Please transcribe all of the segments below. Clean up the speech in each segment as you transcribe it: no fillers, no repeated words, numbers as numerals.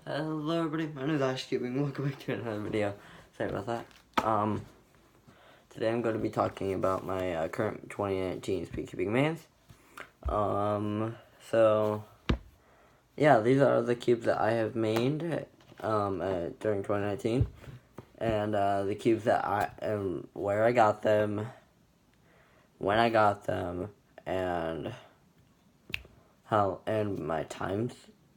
Hello everybody, my name is Speedcubing. Welcome back to another video. Sorry about that. Today I'm going to be talking about my current 2019 Speedcubing mains. So yeah, these are the cubes that I have made during 2019, and the cubes that where I got them, when I got them, and my times.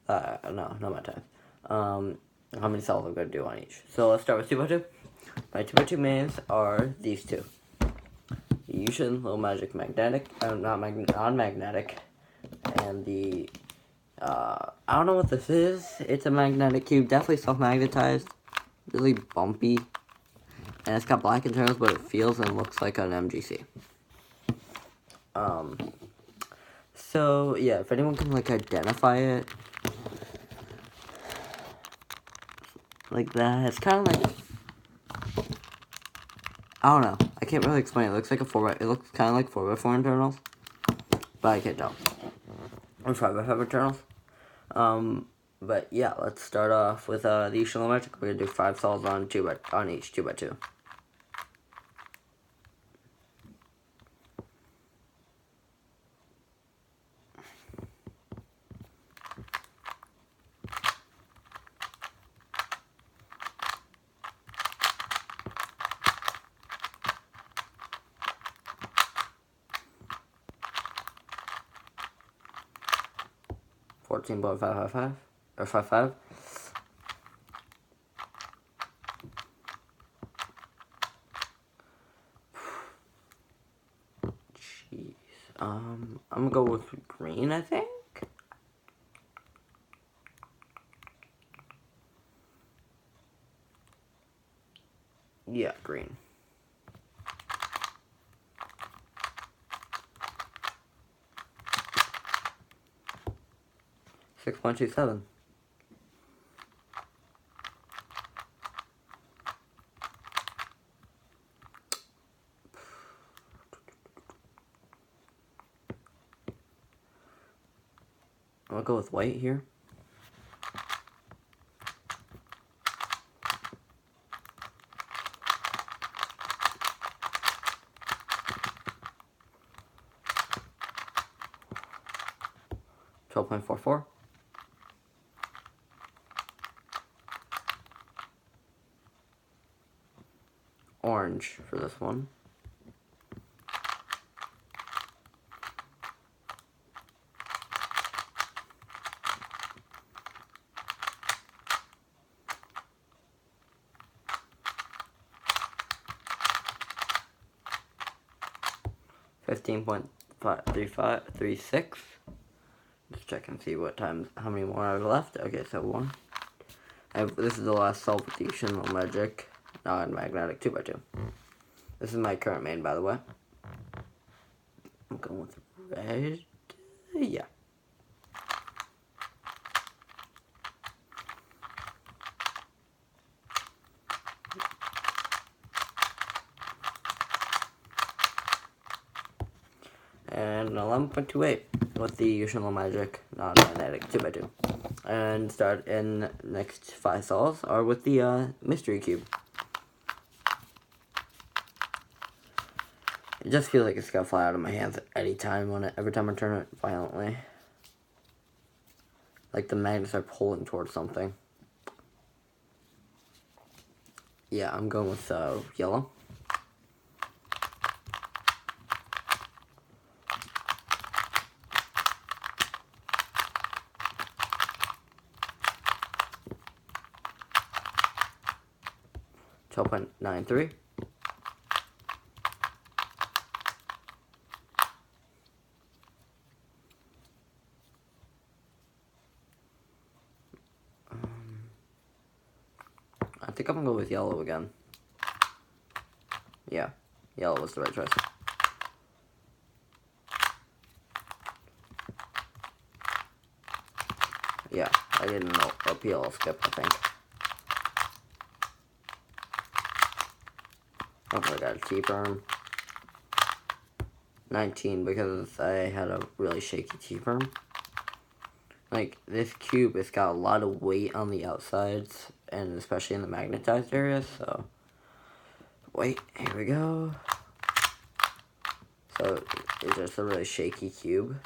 No, not my times. How many cells I'm going to do on each. So let's start with 2x2. My 2x2 mains are these two. The Yushin Low Magic Magnetic, non-magnetic, and the, I don't know what this is. It's a magnetic cube, definitely self-magnetized, really bumpy, and it's got black internals, but it feels and looks like an MGC. So yeah, if anyone can like identify it, like that, it's kind of like, I don't know. I can't really explain. It looks like it looks kind of like 4x4 internals, but I can't tell. Or 5x5 internals. But yeah, let's start off with the Yushin Magic. We're gonna do 5 cells on each 2x2. $14.555 or 5.5. Jeez. I'm gonna go with green, I think. Yeah, green. $6.27. I'll go with white here. $12.44. Orange for this one. $15.36. Let's check and see how many more I have left. Okay, so one. This is the last cell with the Yushin Magic non-magnetic 2x2. This is my current main, by the way. I'm going with red. Yeah. And 11.28 with the Yushin Magic non-magnetic 2x2. And start in next 5 cells are with the mystery cube. It just feels like it's gonna fly out of my hands at any time every time I turn it violently. Like the magnets are pulling towards something. Yeah, I'm going with yellow. $12.93. I think I'm gonna go with yellow again. Yeah, yellow was the right choice. Yeah, I didn't know a PL skip, I think. Oh, I got a T-perm. 19 because I had a really shaky T-perm. like, this cube has got a lot of weight on the outsides, and especially in the magnetized area, so... Wait, here we go. So, it's just a really shaky cube.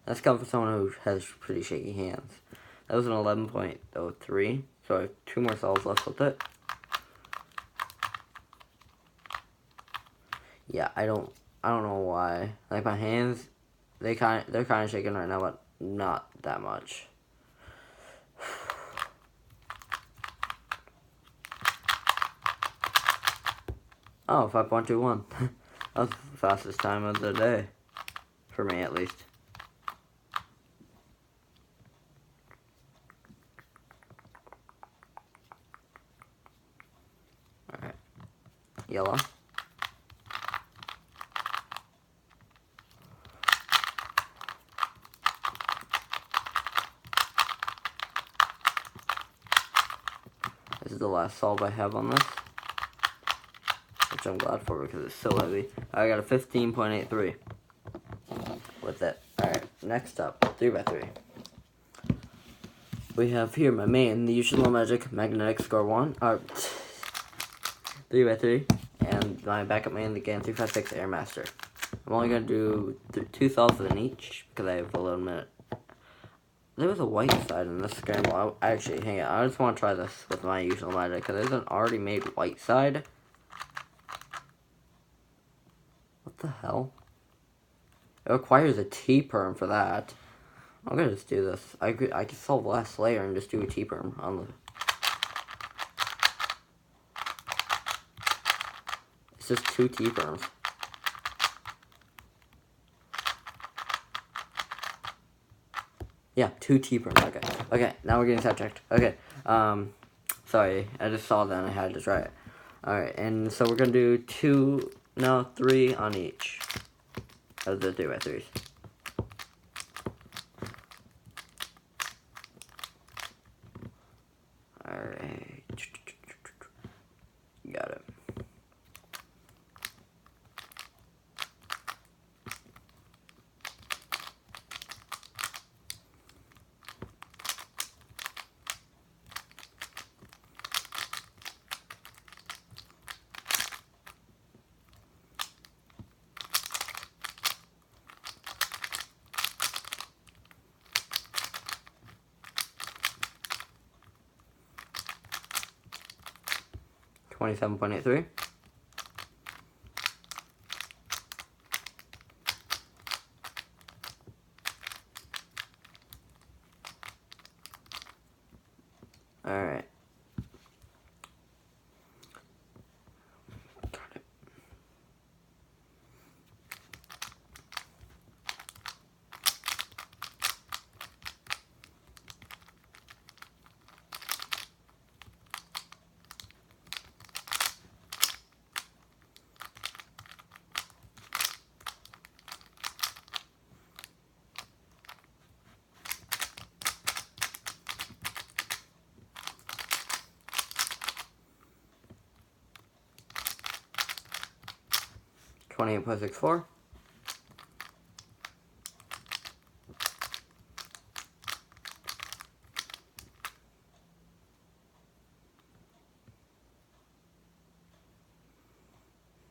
That's coming from someone who has pretty shaky hands. That was an 11.03, so I have 2 more cells left with it. Yeah, I don't know why. Like, my hands, they're kind of shaking right now, but not that much. Oh, 5.21. That was the fastest time of the day. For me, at least. Alright. Yellow. This is the last solve I have on this. Which I'm glad for because it's so heavy. I got a 15.83 with it. Alright, next up, 3x3. We have here my main, the Usual Magic Magnetic Score 1, 3x3, and my backup main, the GAN 356 Air Master. I'm only going to do 2 cells in each because I have a little minute. There was a white side in this scramble. Actually, hang on, I just want to try this with my Usual Magic because there's an already made white side. What the hell? It requires a T-perm for that. I'm gonna just do this. I could solve last layer and just do a T-perm on the... It's just 2 T-perms. Yeah, 2 T-perms. Okay, now we're getting sidetracked. Okay, sorry, I just saw that and I had to try it. Alright, and so we're gonna do 3 on each of the 3x3s. Alright. Got it. $27.83. Alright. Got it. $28.64.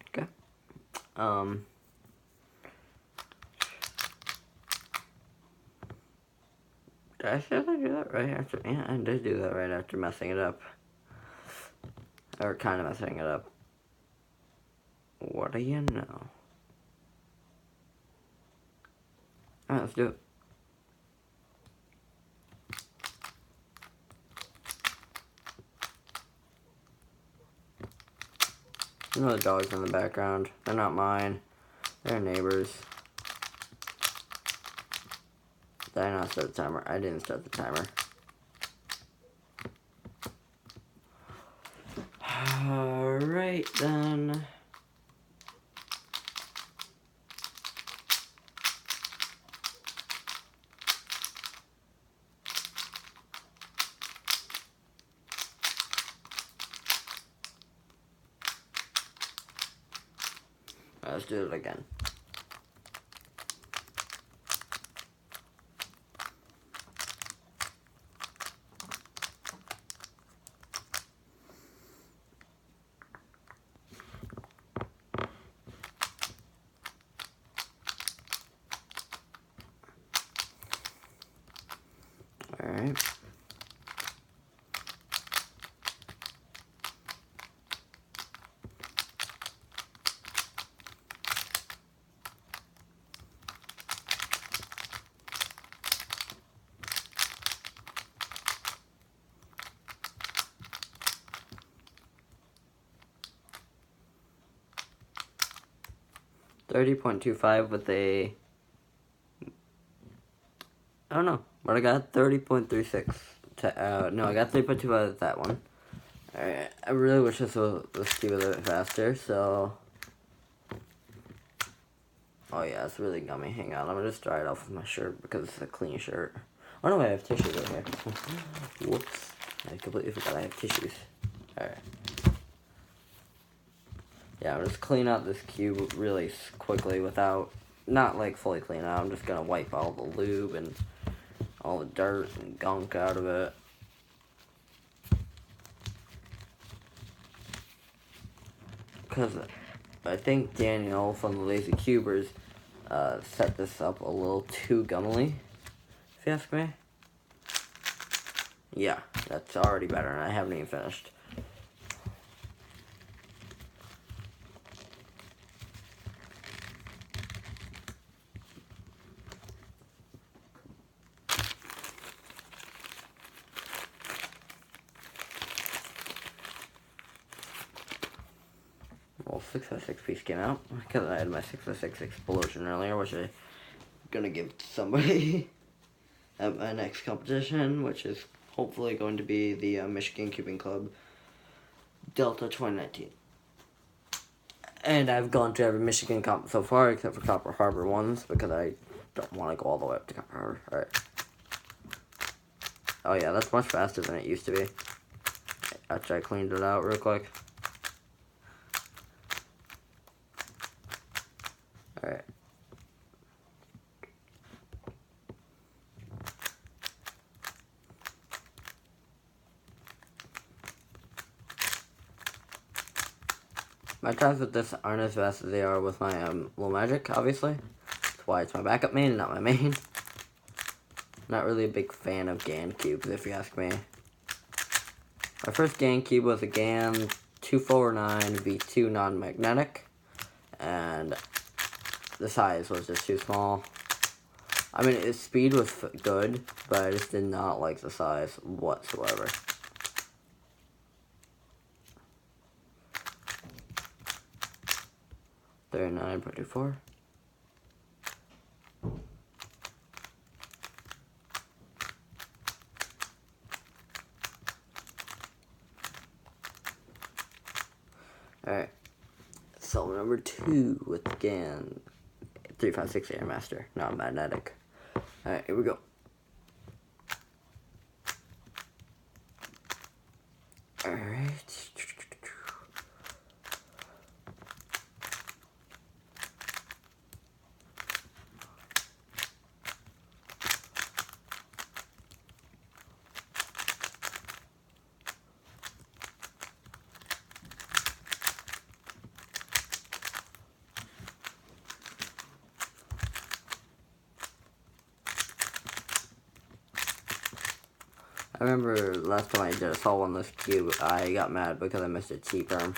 Okay. Did I seriously do that right after? Yeah, I did do that right after messing it up. Or kind of messing it up. What do you know? Alright, let's do it. You know the dogs in the background. They're not mine. They're neighbors. Did I not start the timer? I didn't start the timer. Alright then. Let's do it again. Alright. $30.25 with a, I don't know, but I got 30.36. No, I got 3.25 with that one. Alright, I really wish this was keep a little bit faster, so. Oh yeah, it's really gummy. Hang on, I'm gonna just dry it off with my shirt because it's a clean shirt. Oh no, I have tissues right here. Whoops, I completely forgot I have tissues. Alright. Yeah, I'm just clean out this cube really quickly without, not like fully clean out. I'm just gonna wipe all the lube and all the dirt and gunk out of it. Because I think Daniel from the Lazy Cubers set this up a little too gummily, if you ask me. Yeah, that's already better, and I haven't even finished. Well, 6x6 piece came out because I had my 6x6 explosion earlier, which I'm gonna give to somebody at my next competition, which is hopefully going to be the Michigan Cubing Club Delta 2019. And I've gone to every Michigan comp so far, except for Copper Harbor ones, because I don't want to go all the way up to Copper Harbor. Alright. Oh yeah, that's much faster than it used to be. Actually, I cleaned it out real quick. Alright. My times with this aren't as fast as they are with my Little Magic, obviously. That's why it's my backup main, not my main. Not really a big fan of GAN cubes, if you ask me. My first GAN cube was a GAN 249 V2 non-magnetic, and the size was just too small. I mean, its speed was good, but I just did not like the size whatsoever. $39.24. Alright, so number 2 with GAN 356 Airmaster, non-magnetic. Alright, here we go. Alright. I remember last time I did a solve on this cube, I got mad because I missed a T-perm.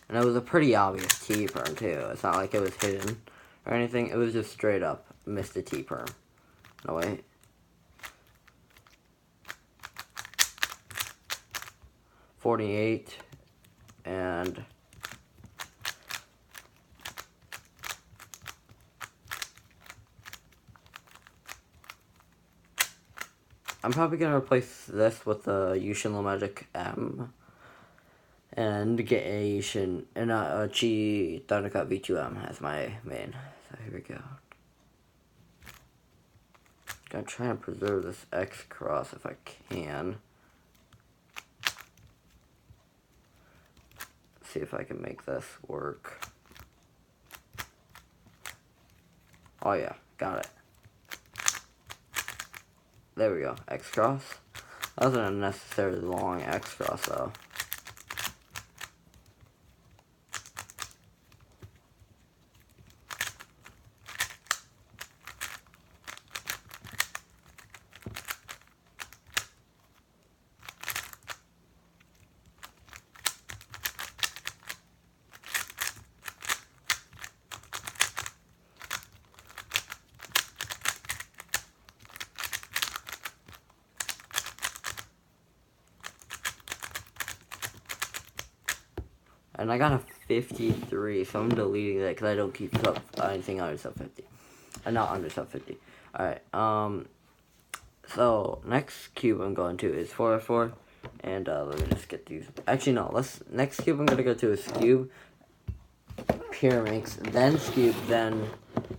And it was a pretty obvious T-perm too. It's not like it was hidden or anything. It was just straight up missed a T-perm. No, wait. $48 and I'm probably gonna replace this with the Yushin Little Magic M and get a Yushin and a Chi Thundercut V2M as my main. So here we go. Gonna try and preserve this X cross if I can. See if I can make this work. Oh yeah, got it. There we go, X cross. That wasn't a necessarily long X cross though. and I got a 53, so I'm deleting that because I don't keep anything under sub 50. Not under sub 50. Alright, so next cube I'm going to is 4x4, and let me just get these. Actually, no, next cube I'm gonna go to is cube, pyramids, then cube, then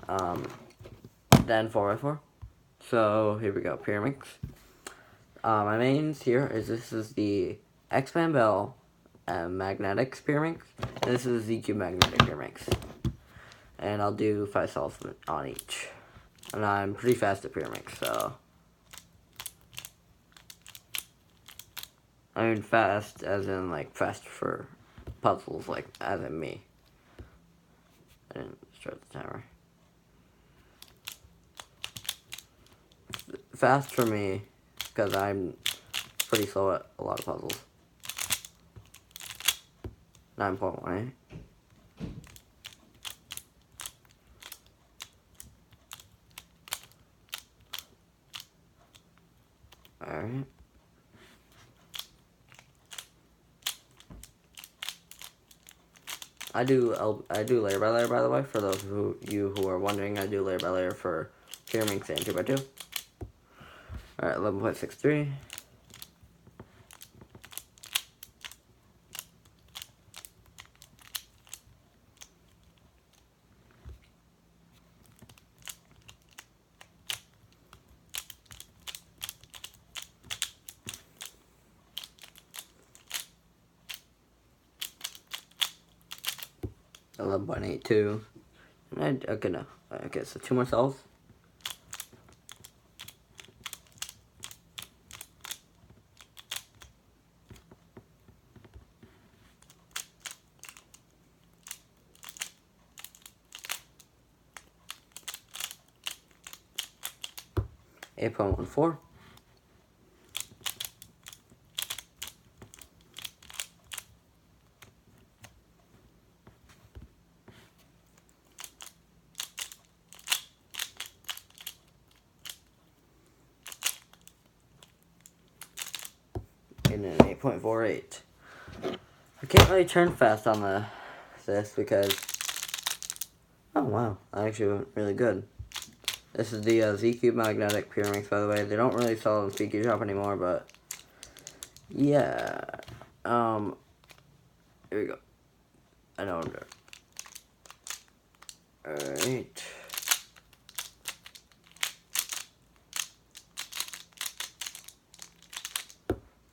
4x4. So here we go, pyramids. My mains here is this is the X-Band Bell magnetic pyramids. This is the cube magnetic pyramids. And I'll do 5 cells on each. And I'm pretty fast at pyramids, so. I mean fast as in like fast for puzzles, like as in me. I didn't start the timer. Fast for me, because I'm pretty slow at a lot of puzzles. 9.18. Alright. I do layer by layer, by the way, for those who are wondering. I do layer by layer for pyramids and 2x2. Alright, 11.63. $11.82. And okay, no. Okay, so 2 more cells. $8.14. And then 8.48. I can't really turn fast on this because, oh wow, I actually went really good. This is the Z-Cube magnetic pyramids, by the way. They don't really sell in the Speedcubing shop anymore, but yeah. Here we go. I know I'm doing. Alright.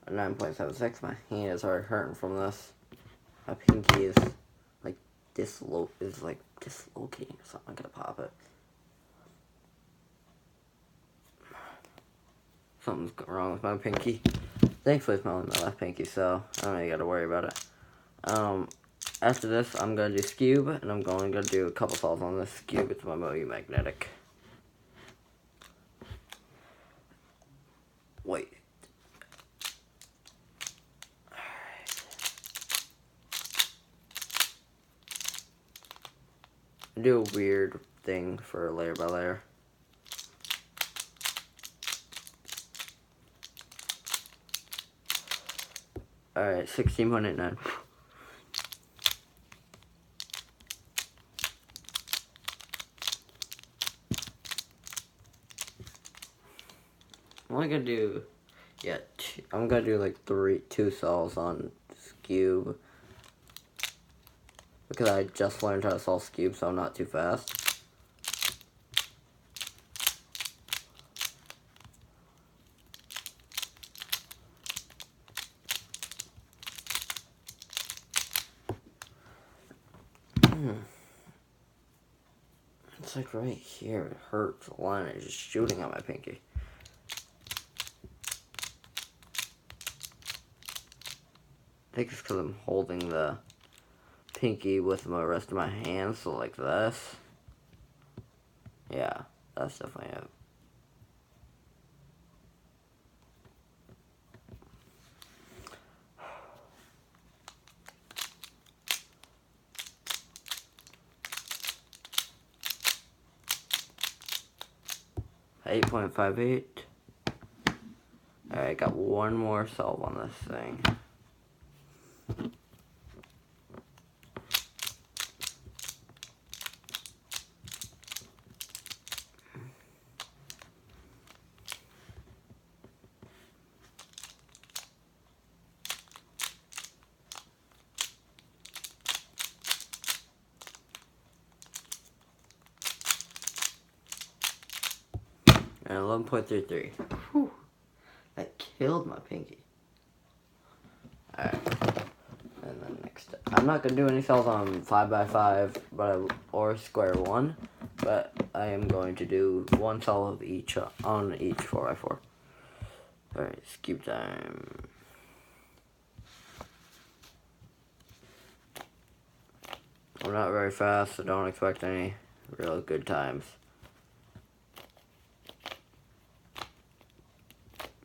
A 9.76. My hand is already hurting from this. My pinky is like dislocating or something. I'm gonna pop it. Something's wrong with my pinky. Thankfully, it's only my left pinky, so I don't really gotta worry about it. After this, I'm gonna do Scube, and I'm going to do a couple solves on this Scube. It's my Moyu magnetic. Wait. Alright. I do a weird thing for layer by layer. Alright, 16.89. I'm only gonna do, I'm gonna do like 2 solves on Scube. Because I just learned how to solve Scube, so I'm not too fast. It's like right here, it hurts. The line is just shooting at my pinky. I think it's because I'm holding the pinky with the rest of my hand, so like this. Yeah, that's definitely it. $8.58. Alright, got one more solve on this thing. And 11.33. Whew. That killed my pinky. Alright. And then next, I'm not going to do any cells on 5x5 or square 1, but I am going to do one cell of each on each 4x4. Alright, skip time. I'm not very fast, so don't expect any real good times.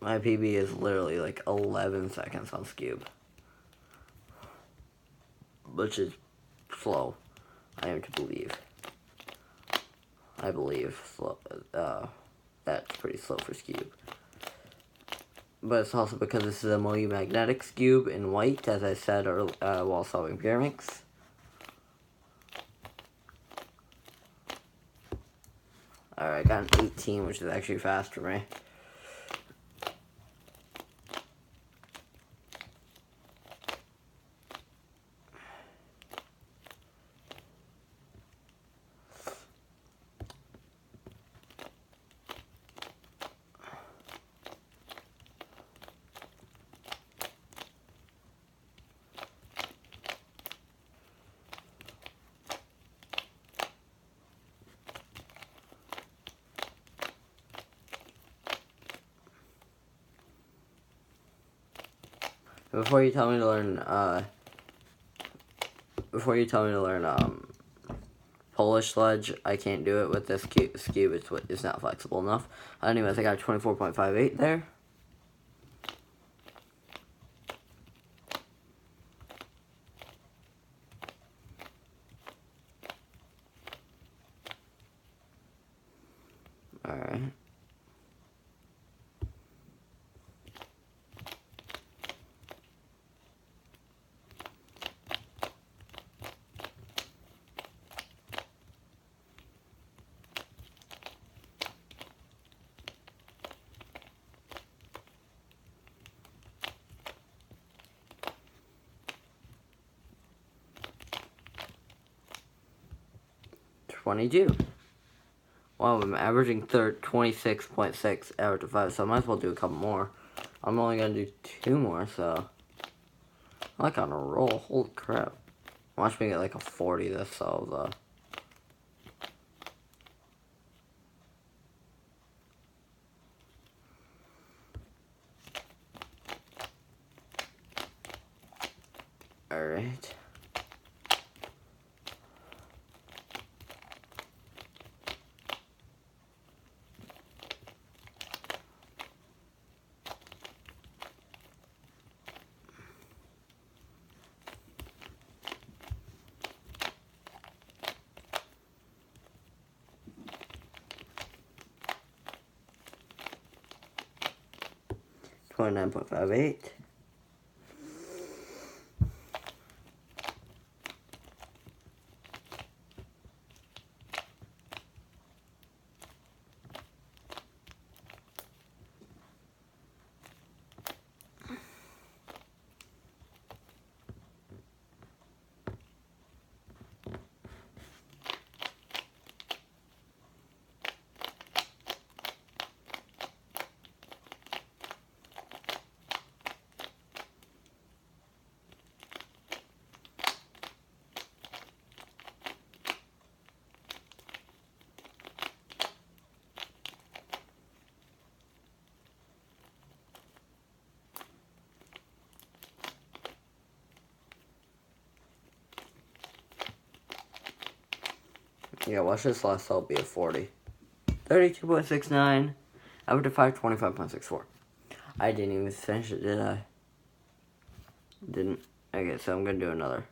My PB is literally like 11 seconds on Scube, which is slow. I am to believe. I believe slow. That's pretty slow for Scube. But it's also because this is a MOU magnetic Scube in white, as I said while solving Pyramix. Alright, I got an 18, which is actually fast for me. Before you tell me to learn, Polish sledge, I can't do it with this Scube. It's not flexible enough. Anyways, I got 24.58 there. Alright. Wow, I'm averaging 26.6 average of 5, so I might as well do a couple more. I'm only gonna do 2 more, so I'm like on a roll. Holy crap! Watch me get like a 40 this solve though. All right. $29.58. Yeah, watch this last cell be a 40. 32.69. Average of 5, 25.64. I didn't even finish it, did I? Didn't. Okay, so I'm gonna do another.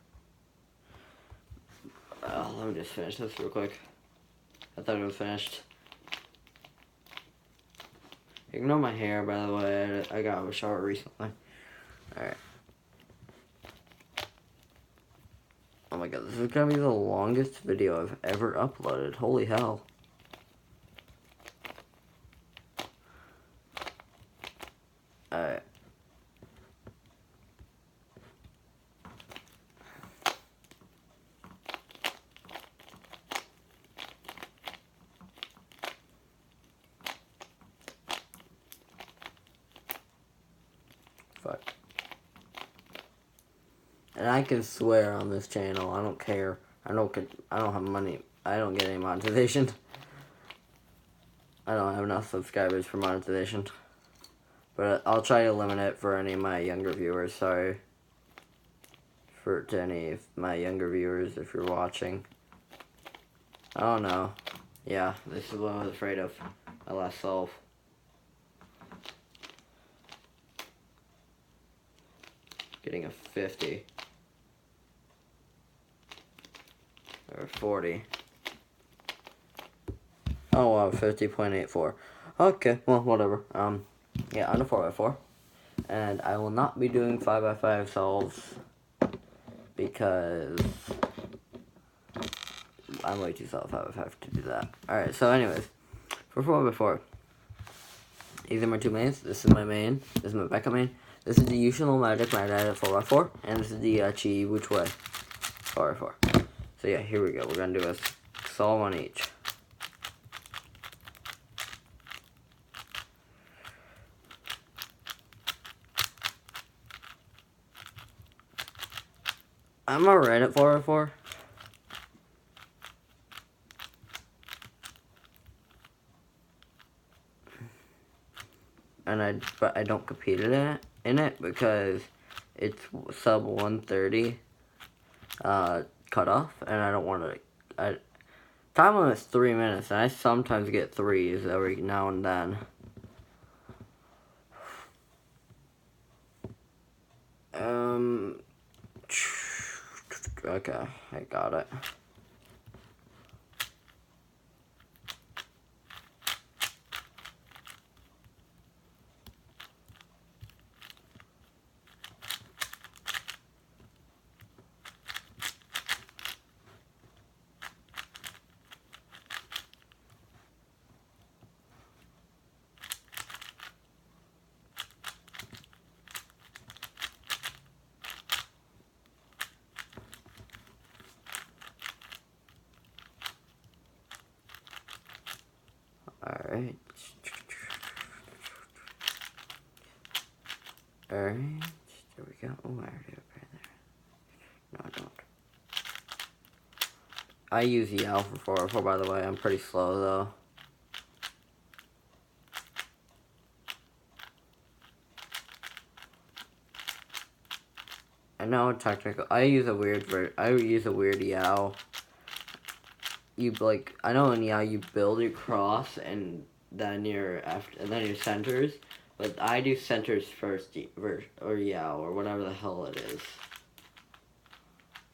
Let me just finish this real quick. I thought it was finished. Ignore my hair, by the way. I got a shower recently. Alright. Oh my god, this is gonna be the longest video I've ever uploaded. Holy hell. Alright. Fuck. And I can swear on this channel. I don't care. I don't have money. I don't get any monetization. I don't have enough subscribers for monetization. But I'll try to limit it for any of my younger viewers. Sorry. To any of my younger viewers, if you're watching. I don't know. Yeah, this is what I was afraid of. My last solve. Getting a 50. Or 40. Oh wow, 50.84. Okay, well, whatever. Yeah, under 4x4. And I will not be doing 5x5 solves because I'm way too slow 5x5 to do that. Alright, so anyways, for 4x4, these are my two mains. This is my main. This is my backup main. This is the usual magic my dad at 4x4. And this is the chi which way 4x4. So yeah, here we go. We're gonna do a solve on each. I'm alright at 4x4. But I don't compete in it because it's sub 130 cutoff, and I don't want to. Time limit's 3 minutes, and I sometimes get 3s every now and then. Okay, I got it. Alright. Alright. There we go. Oh, I already have it there. No, I don't. I use Yao for 4x4, by the way. I'm pretty slow, though. I know technical. I use a weird Yao. I know in Yao you build your cross and then your centers, but I do centers first, or Yao, or whatever the hell it is.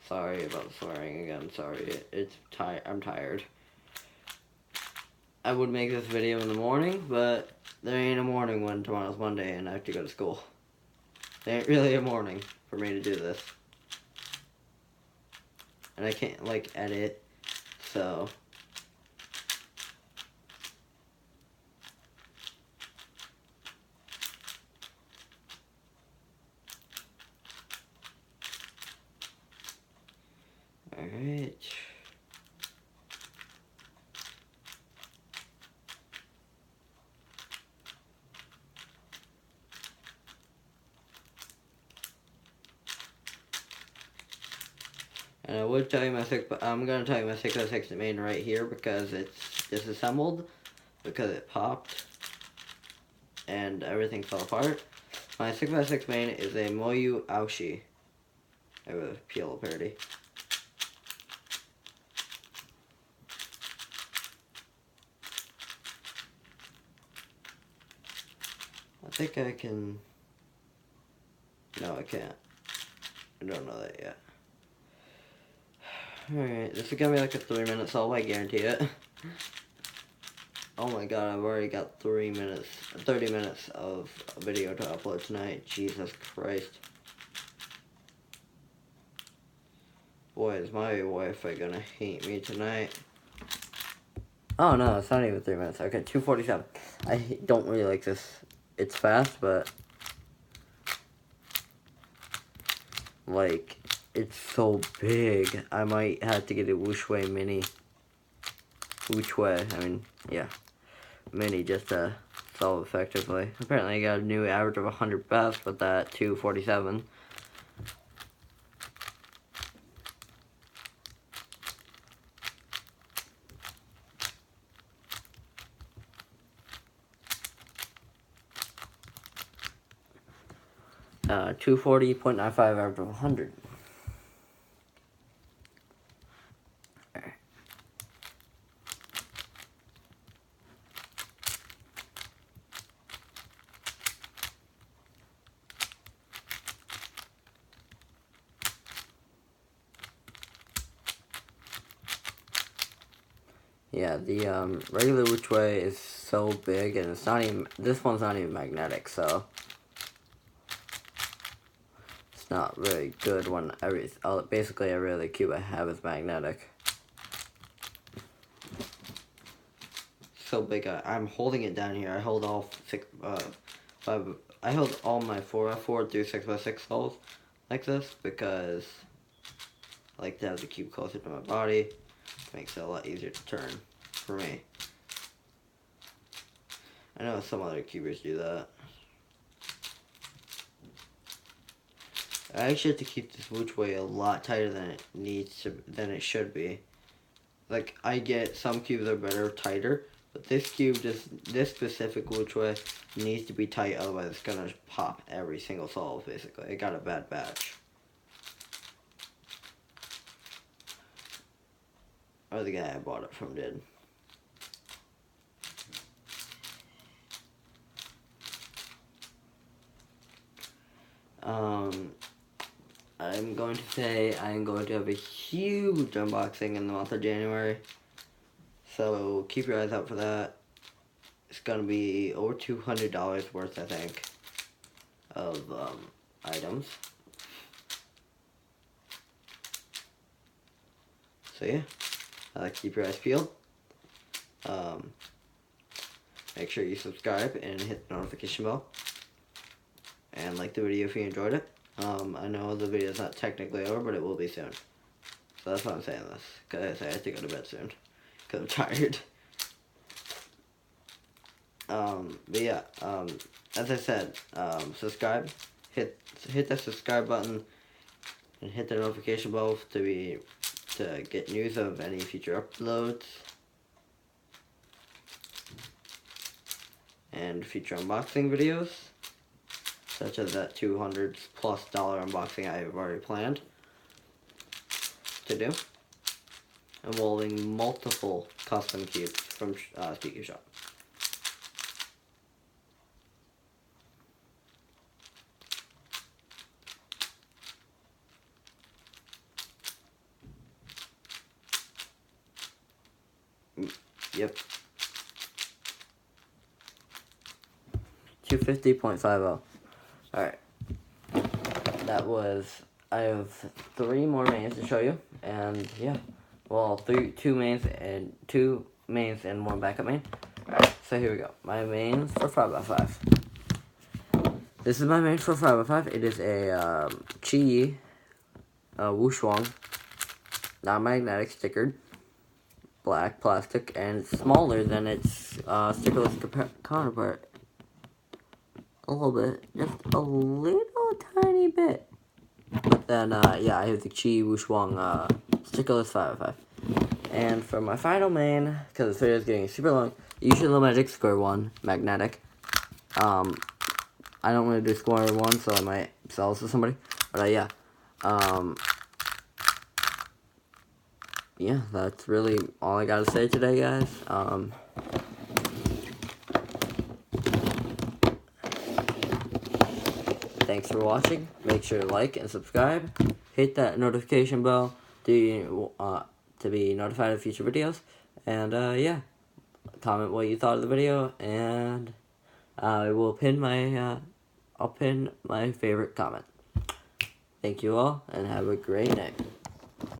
Sorry about swearing again. Sorry, I'm tired. I would make this video in the morning, but there ain't a morning when tomorrow's Monday and I have to go to school. There ain't really a morning for me to do this. And I can't, edit, so. Alright. And I would tell you I'm going to tell you my 6x6 main right here because it's disassembled, because it popped, and everything fell apart. My 6x6 main is a Moyu Aoshi. I have a PLO parody. I think I can... No, I can't. I don't know that yet. Alright, this is gonna be like a 3-minute solve, I guarantee it. Oh my god, I've already got 30 minutes of a video to upload tonight. Jesus Christ. Boy, is my Wi-Fi gonna hate me tonight. Oh no, it's not even 3 minutes. Okay, 2:47. I don't really like this. It's fast, but it's so big. I might have to get a Wushway Mini. Wushway, I mean, yeah. Mini just to solve effectively. Apparently I got a new average of 100 best with that 247. Uh, 240.95 average of 100. Yeah, the regular which way is so big, and it's not even, this one's not even magnetic, so it's not really good when basically every other cube I have is magnetic. So big, I'm holding it down here. I hold all I hold all my 4x4 through 6x6 holes like this because I like to have the cube closer to my body. It makes it a lot easier to turn for me. I know some other cubers do that. I actually have to keep this wooch way a lot tighter than it should be. Like, I get some cubes are better tighter, but this specific wooch way needs to be tight, otherwise it's gonna pop every single solve basically. It got a bad batch. Or the guy I bought it from did. I'm going to say I'm going to have a huge unboxing in the month of January. So keep your eyes out for that. It's going to be over $200 worth, I think, of items. So yeah, keep your eyes peeled. Make sure you subscribe and hit the notification bell. And like the video if you enjoyed it. I know the video's not technically over, but it will be soon. So that's why I'm saying this, because I have to go to bed soon, because I'm tired. But yeah, as I said, subscribe, hit the subscribe button, and hit the notification bell to get news of any future uploads, and future unboxing videos, such as that $200+ unboxing I have already planned to do, involving multiple custom cubes from Speedcubing Shop. Yep. 250.50. Alright. That was, I have 3 more mains to show you, and yeah. Well, two mains and 1 backup main. Alright, so here we go. My mains for 5x5. This is my main for 5x5. It is a Chi Wushuang, non-magnetic, stickered, black plastic, and it's smaller than its stickerless counterpart. A little bit, just a little tiny bit. But then, yeah, I have the Chi Wushuang stickerless 5x5. And for my final main, because this video is getting super long, Yushin Magic Square 1 magnetic. I don't want to do Square 1, so I might sell this to somebody. But yeah. Yeah, that's really all I gotta say today, guys. Thanks for watching. Make sure to like and subscribe. Hit that notification bell to be notified of future videos. And yeah, comment what you thought of the video, and I will pin I'll pin my favorite comment. Thank you all, and have a great night.